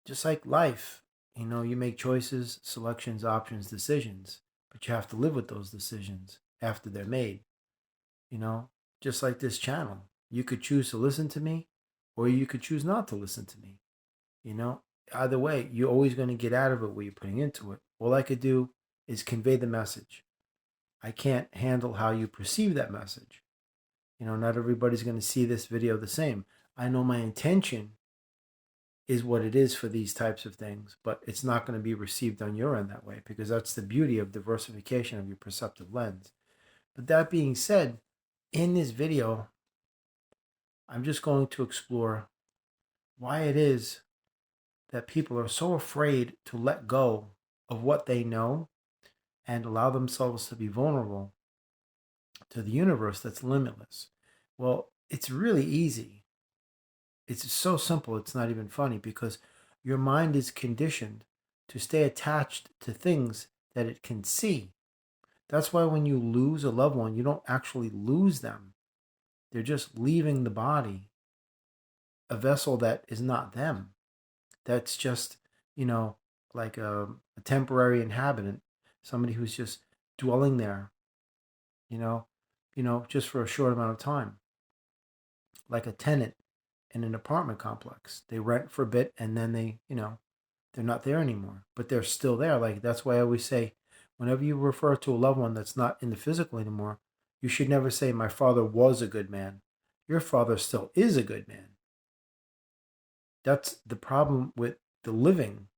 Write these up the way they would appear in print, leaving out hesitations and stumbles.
Just like life, you make choices, selections, options, decisions, but you have to live with those decisions after they're made. You know, just like this channel, you could choose to listen to me, or you could choose not to listen to me. You know, either way, you're always going to get out of it what you're putting into it. All I could do is convey the message. I can't handle how you perceive that message. Not everybody's going to see this video the same. I know my intention is what it is for these types of things, but it's not going to be received on your end that way because that's the beauty of diversification of your perceptive lens. But that being said, in this video, I'm just going to explore why it is that people are so afraid to let go of what they know and allow themselves to be vulnerable to the universe that's limitless. Well, it's really easy. It's so simple, it's not even funny because your mind is conditioned to stay attached to things that it can see. That's why when you lose a loved one, you don't actually lose them. They're just leaving the body, a vessel that is not them. That's just, you know, like a temporary inhabitant, somebody who's just dwelling there, you know, just for a short amount of time, like a tenant in an apartment complex. They rent for a bit and then they're not there anymore, but they're still there. Like that's why I always say, whenever you refer to a loved one that's not in the physical anymore, you should never say, my father was a good man. Your father still is a good man. That's the problem with the living.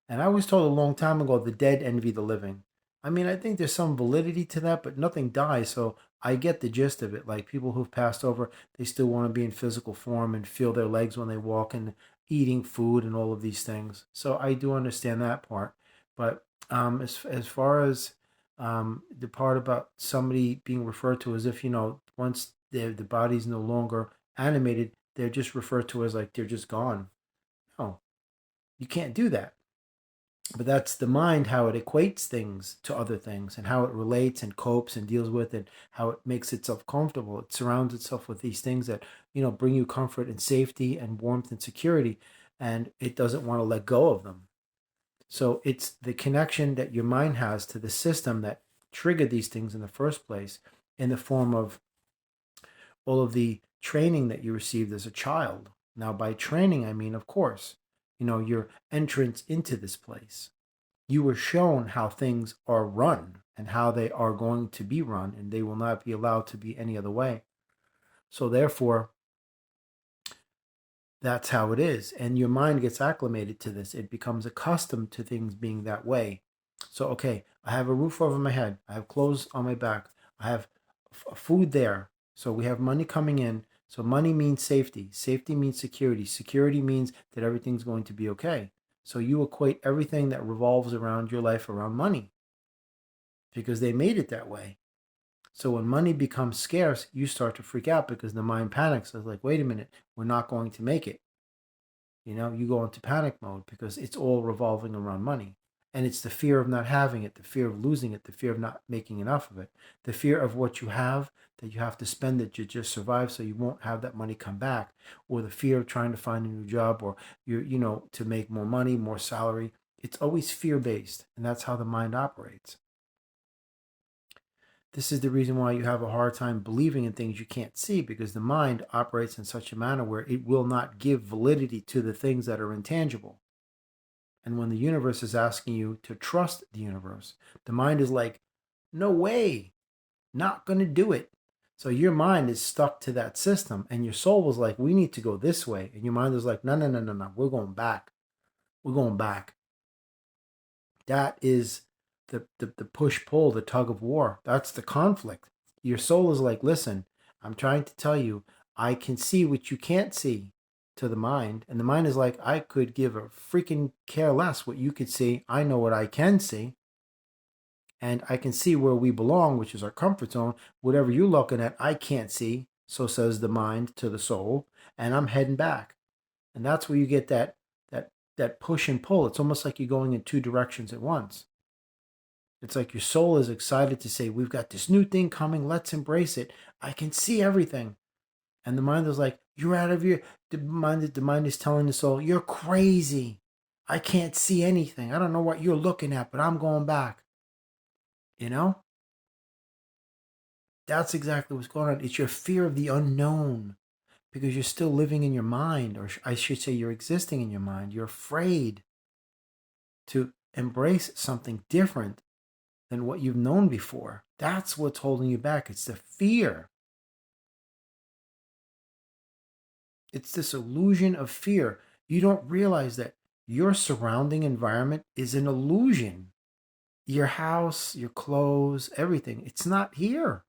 And I was told a long time ago, the dead envy the living. I mean, I think there's some validity to that, but nothing dies. So I get the gist of it. Like people who've passed over, they still want to be in physical form and feel their legs when they walk and eating food and all of these things. So I do understand that part. But as far as the part about somebody being referred to as if, once the body's no longer animated, they're just referred to as like they're just gone. No, you can't do that, but that's the mind, how it equates things to other things and how it relates and copes and deals with it, how it makes itself comfortable. It surrounds itself with these things that bring you comfort and safety and warmth and security, and it doesn't want to let go of them. So it's the connection that your mind has to the system that triggered these things in the first place, in the form of all of the training that you received as a child. Now by training I mean, of course, your entrance into this place. You were shown how things are run and how they are going to be run, and they will not be allowed to be any other way. So, therefore, that's how it is. And your mind gets acclimated to this. It becomes accustomed to things being that way. So, okay, I have a roof over my head, I have clothes on my back, I have food there. So, we have money coming in. So, money means safety. Safety means security. Security means that everything's going to be okay. So, you equate everything that revolves around your life around money because they made it that way. So when money becomes scarce, you start to freak out because the mind panics. It's like, wait a minute, we're not going to make it. You go into panic mode because it's all revolving around money. And it's the fear of not having it, the fear of losing it, the fear of not making enough of it, the fear of what you have, that you have to spend it to just survive so you won't have that money come back, or the fear of trying to find a new job, or to make more money, more salary. It's always fear based, and that's how the mind operates. This is the reason why you have a hard time believing in things you can't see, because the mind operates in such a manner where it will not give validity to the things that are intangible. And when the universe is asking you to trust the universe, the mind is like, no way, not going to do it. So your mind is stuck to that system, and your soul was like, we need to go this way. And your mind is like, no, no, no, no, no, we're going back. We're going back. That is the push pull, the tug of war. That's the conflict. Your soul is like, listen, I'm trying to tell you, I can see what you can't see, to the mind. And the mind is like, I could give a freaking care less what you could see. I know what I can see. And I can see where we belong, which is our comfort zone. Whatever you're looking at, I can't see. So says the mind to the soul. And I'm heading back. And that's where you get that push and pull. It's almost like you're going in two directions at once. It's like your soul is excited to say, we've got this new thing coming. Let's embrace it. I can see everything. And the mind is like, you're out of your, the mind is telling the soul, you're crazy. I can't see anything. I don't know what you're looking at, but I'm going back. You know? That's exactly what's going on. It's your fear of the unknown because you're still living in your mind, or I should say, you're existing in your mind. You're afraid to embrace something different than what you've known before. That's what's holding you back. It's the fear. It's this illusion of fear. You don't realize that your surrounding environment is an illusion. Your house, your clothes, everything. It's not here.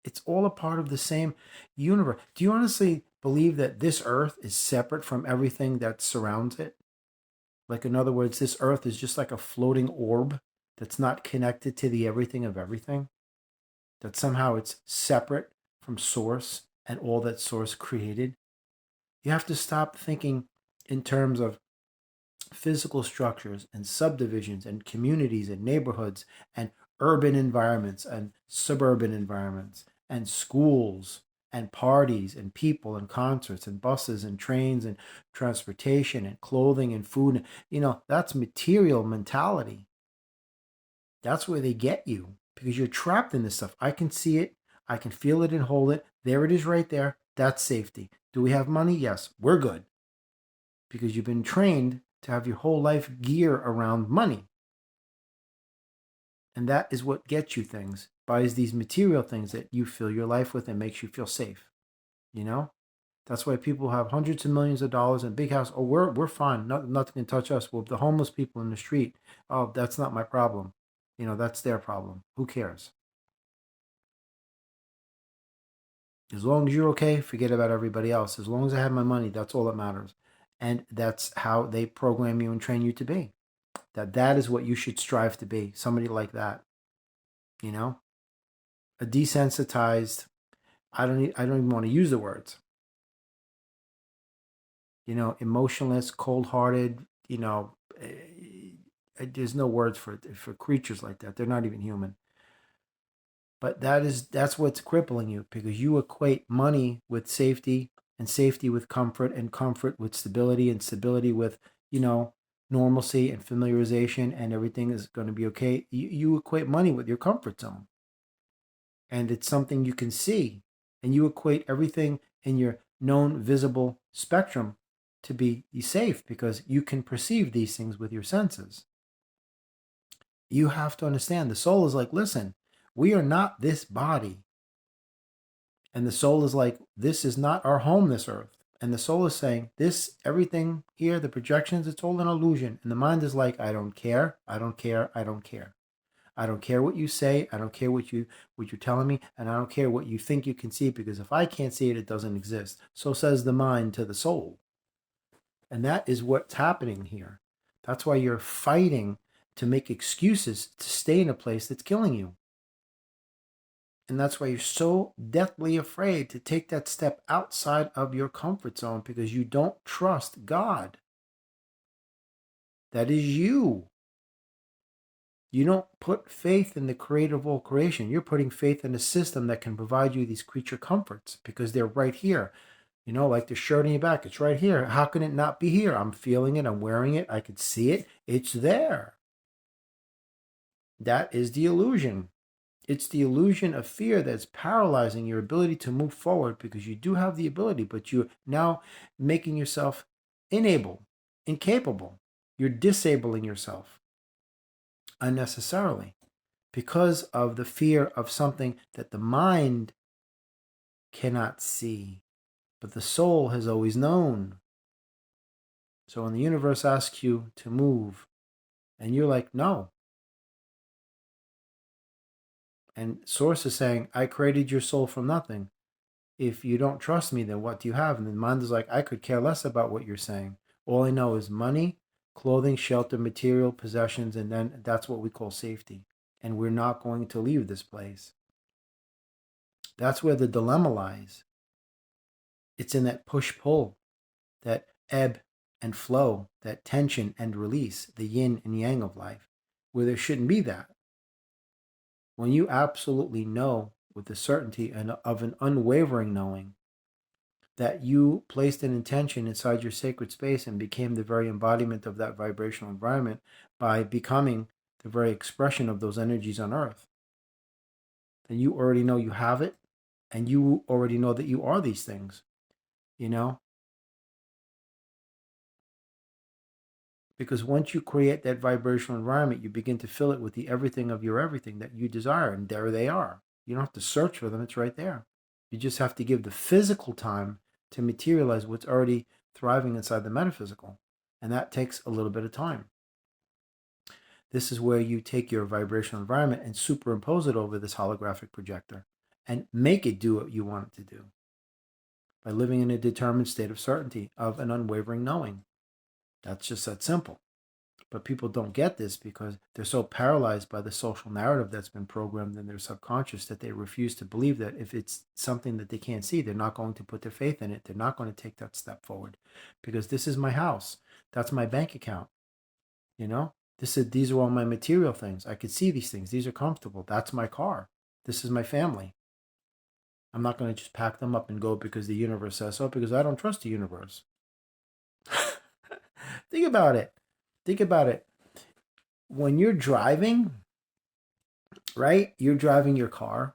It's all a part of the same universe. Do you honestly believe that this earth is separate from everything that surrounds it? Like, in other words, this earth is just like a floating orb that's not connected to the everything of everything? That somehow it's separate from source and all that source created? You have to stop thinking in terms of physical structures and subdivisions and communities and neighborhoods and urban environments and suburban environments and schools and parties and people and concerts and buses and trains and transportation and clothing and food. That's material mentality. That's where they get you because you're trapped in this stuff. I can see it. I can feel it and hold it. There it is right there. That's safety. Do we have money? Yes, we're good. Because you've been trained to have your whole life gear around money. And that is what gets you things, buys these material things that you fill your life with and makes you feel safe. That's why people have hundreds of millions of dollars and big house. Oh, we're fine. Nothing can touch us. Well, the homeless people in the street, oh, that's not my problem. That's their problem. Who cares? As long as you're okay, forget about everybody else. As long as I have my money, that's all that matters. And that's how they program you and train you to be. That is what you should strive to be. Somebody like that. A desensitized, I don't even want to use the words. Emotionless, cold-hearted, there's no words for creatures like that. They're not even human. But that's what's crippling you because you equate money with safety and safety with comfort and comfort with stability and stability with, normalcy and familiarization and everything is going to be okay. You equate money with your comfort zone. And it's something you can see. And you equate everything in your known visible spectrum to be safe because you can perceive these things with your senses. You have to understand the soul is like, listen, we are not this body. And the soul is like, this is not our home, this earth. And the soul is saying, this, everything here, the projections, it's all an illusion. And the mind is like, I don't care, I don't care, I don't care. I don't care what you say, I don't care what you're telling me, and I don't care what you think you can see, because if I can't see it, it doesn't exist. So says the mind to the soul. And that is what's happening here. That's why you're fighting to make excuses to stay in a place that's killing you. And that's why you're so deathly afraid to take that step outside of your comfort zone because you don't trust God. That is you. You don't put faith in the creator of all creation. You're putting faith in a system that can provide you these creature comforts because they're right here. Like the shirt on your back, it's right here. How can it not be here? I'm feeling it. I'm wearing it. I could see it. It's there. That is the illusion. It's the illusion of fear that's paralyzing your ability to move forward because you do have the ability, but you're now making yourself incapable. You're disabling yourself unnecessarily because of the fear of something that the mind cannot see, but the soul has always known. So when the universe asks you to move and you're like, no. And Source is saying, I created your soul from nothing. If you don't trust me, then what do you have? And the mind is like, I could care less about what you're saying. All I know is money, clothing, shelter, material, possessions, and then that's what we call safety. And we're not going to leave this place. That's where the dilemma lies. It's in that push-pull, that ebb and flow, that tension and release, the yin and yang of life, where there shouldn't be that. When you absolutely know with the certainty of an unwavering knowing that you placed an intention inside your sacred space and became the very embodiment of that vibrational environment by becoming the very expression of those energies on earth, then you already know you have it, and you already know that you are these things, you know? Because once you create that vibrational environment, you begin to fill it with the everything of your everything that you desire, and there they are. You don't have to search for them, it's right there. You just have to give the physical time to materialize what's already thriving inside the metaphysical. And that takes a little bit of time. This is where you take your vibrational environment and superimpose it over this holographic projector and make it do what you want it to do by living in a determined state of certainty, of an unwavering knowing. That's just that simple. But people don't get this because they're so paralyzed by the social narrative that's been programmed in their subconscious that they refuse to believe that if it's something that they can't see, they're not going to put their faith in it. They're not going to take that step forward because this is my house. That's my bank account. You know, these are all my material things. I could see these things. These are comfortable. That's my car. This is my family. I'm not going to just pack them up and go because the universe says so, because I don't trust the universe. Think about it. Think about it. When you're driving, right? You're driving your car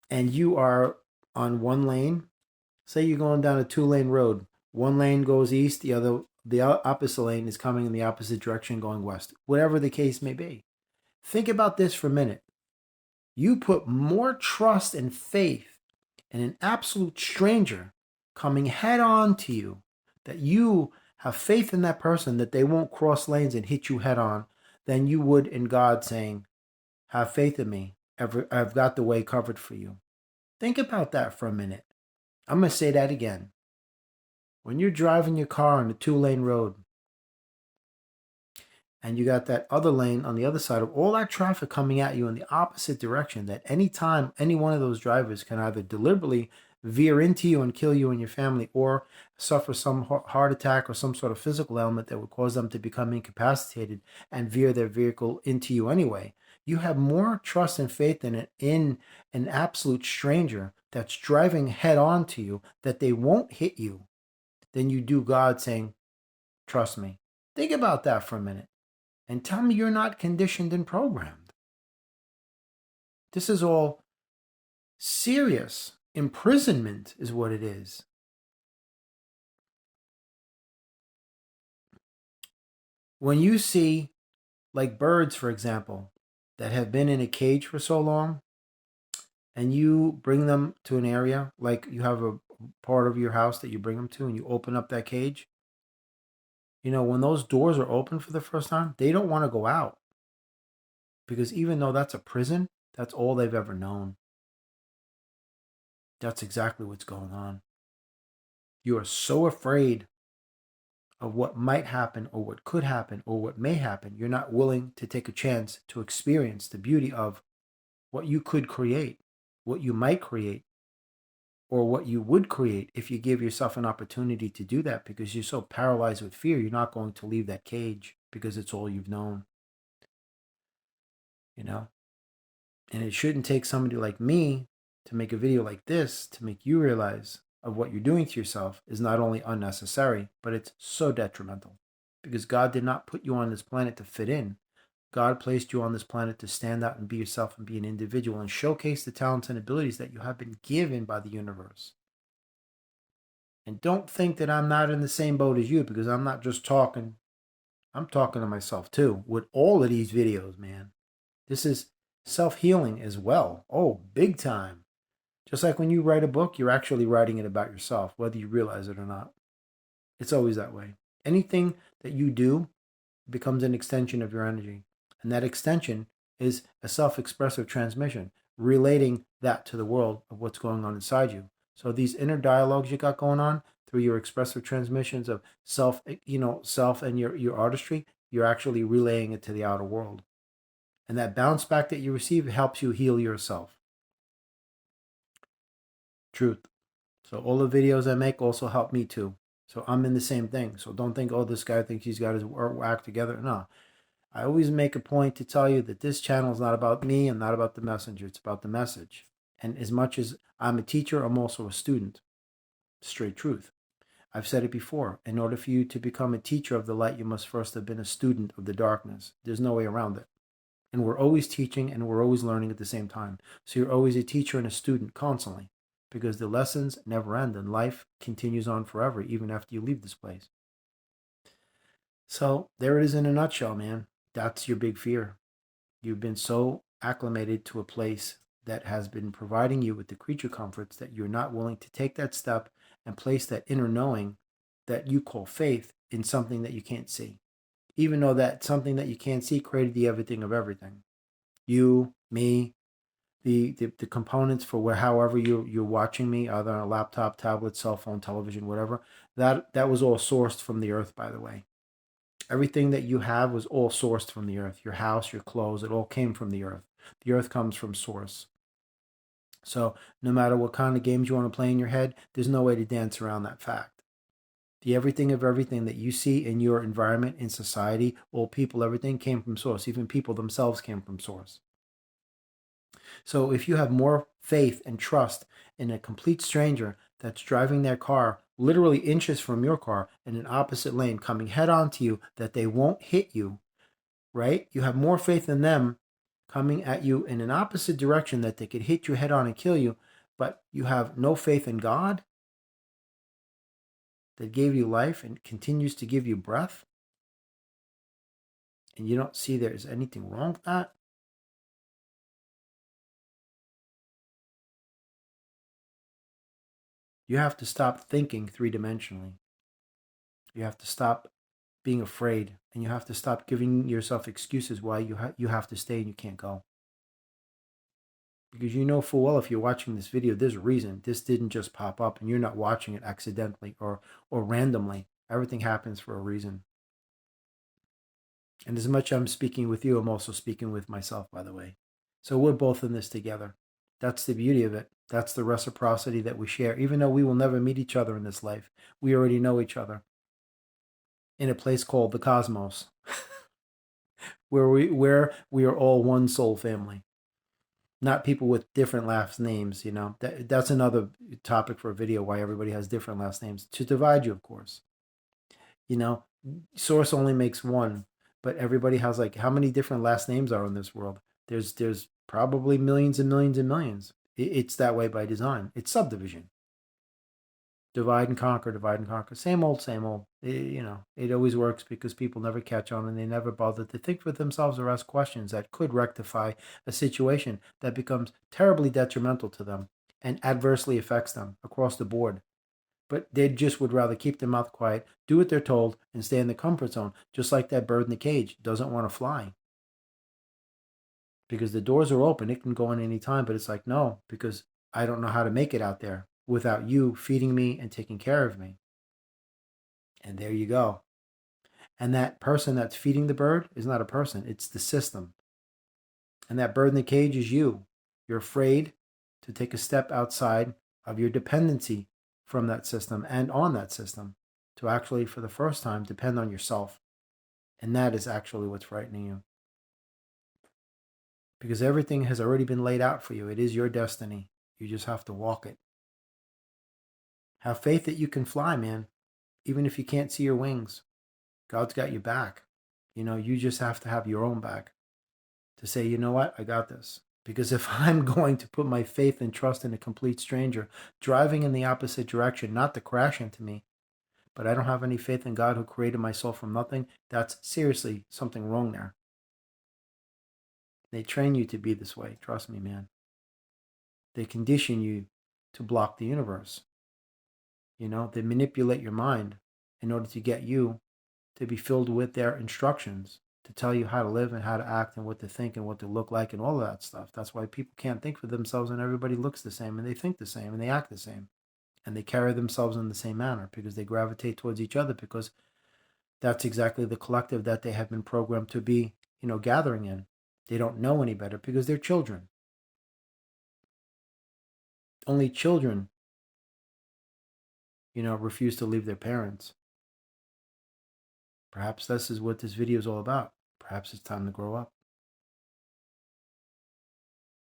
and you are on one lane. Say you're going down a 2-lane road. One lane goes east, the opposite lane is coming in the opposite direction going west. Whatever the case may be. Think about this for a minute. You put more trust and faith in an absolute stranger coming head on to you, that you have faith in that person that they won't cross lanes and hit you head on, than you would in God saying, have faith in me. I've got the way covered for you. Think about that for a minute. I'm going to say that again. When you're driving your car on a 2-lane road and you got that other lane on the other side of all that traffic coming at you in the opposite direction, that anytime any one of those drivers can either deliberately veer into you and kill you and your family, or suffer some heart attack or some sort of physical ailment that would cause them to become incapacitated and veer their vehicle into you anyway. You have more trust and faith in an absolute stranger that's driving head on to you that they won't hit you than you do God saying, trust me. Think about that for a minute and tell me you're not conditioned and programmed. This is all serious. Imprisonment is what it is. When you see, like birds, for example, that have been in a cage for so long, and you bring them to an area, like you have a part of your house that you bring them to, and you open up that cage, you know, when those doors are open for the first time, they don't want to go out. Because even though that's a prison, that's all they've ever known. That's exactly what's going on. You are so afraid of what might happen or what could happen or what may happen, you're not willing to take a chance to experience the beauty of what you could create, what you might create, or what you would create if you give yourself an opportunity to do that, because you're so paralyzed with fear, you're not going to leave that cage because it's all you've known. You know? And it shouldn't take somebody like me to make a video like this to make you realize of what you're doing to yourself is not only unnecessary, but it's so detrimental. Because God did not put you on this planet to fit in. God placed you on this planet to stand out and be yourself and be an individual and showcase the talents and abilities that you have been given by the universe. And don't think that I'm not in the same boat as you, because I'm not just talking. I'm talking to myself too with all of these videos, man. This is self-healing as well. Oh, big time. Just like when you write a book, you're actually writing it about yourself, whether you realize it or not. It's always that way. Anything that you do becomes an extension of your energy. And that extension is a self-expressive transmission, relating that to the world of what's going on inside you. So these inner dialogues you got going on through your expressive transmissions of self and your artistry, you're actually relaying it to the outer world. And that bounce back that you receive helps you heal yourself. Truth. So all the videos I make also help me too. So I'm in the same thing. So don't think, oh, this guy thinks he's got his act together. No. I always make a point to tell you that this channel is not about me and not about the messenger. It's about the message. And as much as I'm a teacher, I'm also a student. Straight truth. I've said it before. In order for you to become a teacher of the light, you must first have been a student of the darkness. There's no way around it. And we're always teaching and we're always learning at the same time. So you're always a teacher and a student constantly, because the lessons never end and life continues on forever, even after you leave this place. So there it is in a nutshell, man. That's your big fear. You've been so acclimated to a place that has been providing you with the creature comforts that you're not willing to take that step and place that inner knowing that you call faith in something that you can't see. Even though that something that you can't see created the everything of everything. You, me, the components for where however you're watching me, either on a laptop, tablet, cell phone, television, whatever, that was all sourced from the earth, by the way. Everything that you have was all sourced from the earth. Your house, your clothes, it all came from the earth. The earth comes from source. So no matter what kind of games you want to play in your head, there's no way to dance around that fact. The everything of everything that you see in your environment, in society, all people, everything came from source. Even people themselves came from source. So if you have more faith and trust in a complete stranger that's driving their car literally inches from your car in an opposite lane coming head on to you, that they won't hit you, right? You have more faith in them coming at you in an opposite direction that they could hit you head on and kill you, but you have no faith in God that gave you life and continues to give you breath, and you don't see there's anything wrong with that. You have to stop thinking three-dimensionally. You have to stop being afraid, and you have to stop giving yourself excuses why you have to stay and you can't go. Because you know full well if you're watching this video, there's a reason. This didn't just pop up, and you're not watching it accidentally or randomly. Everything happens for a reason. And as much as I'm speaking with you, I'm also speaking with myself, by the way. So we're both in this together. That's the beauty of it. That's the reciprocity that we share. Even though we will never meet each other in this life, we already know each other in a place called the cosmos, where we are all one soul family, not people with different last names. You know, that's another topic for a video, why everybody has different last names, to divide you, of course. You know, source only makes one, but everybody has, like, how many different last names are in this world? There's probably millions and millions and millions. It's that way by design. It's subdivision. Divide and conquer, divide and conquer. Same old, same old. It always works because people never catch on and they never bother to think for themselves or ask questions that could rectify a situation that becomes terribly detrimental to them and adversely affects them across the board. But they just would rather keep their mouth quiet, do what they're told, and stay in the comfort zone, just like that bird in the cage doesn't want to fly. Because the doors are open, it can go in any time, but it's like, no, because I don't know how to make it out there without you feeding me and taking care of me. And there you go. And that person that's feeding the bird is not a person, it's the system. And that bird in the cage is you. You're afraid to take a step outside of your dependency from that system and on that system, to actually, for the first time, depend on yourself. And that is actually what's frightening you. Because everything has already been laid out for you. It is your destiny. You just have to walk it. Have faith that you can fly, man, even if you can't see your wings. God's got your back. You just have to have your own back to say, you know what, I got this. Because if I'm going to put my faith and trust in a complete stranger, driving in the opposite direction, not to crash into me, but I don't have any faith in God who created my soul from nothing, that's seriously something wrong there. They train you to be this way. Trust me, man. They condition you to block the universe. They manipulate your mind in order to get you to be filled with their instructions, to tell you how to live and how to act and what to think and what to look like and all of that stuff. That's why people can't think for themselves, and everybody looks the same and they think the same and they act the same and they carry themselves in the same manner, because they gravitate towards each other, because that's exactly the collective that they have been programmed to be, gathering in. They don't know any better because they're children. Only children, refuse to leave their parents. Perhaps this is what this video is all about. Perhaps it's time to grow up.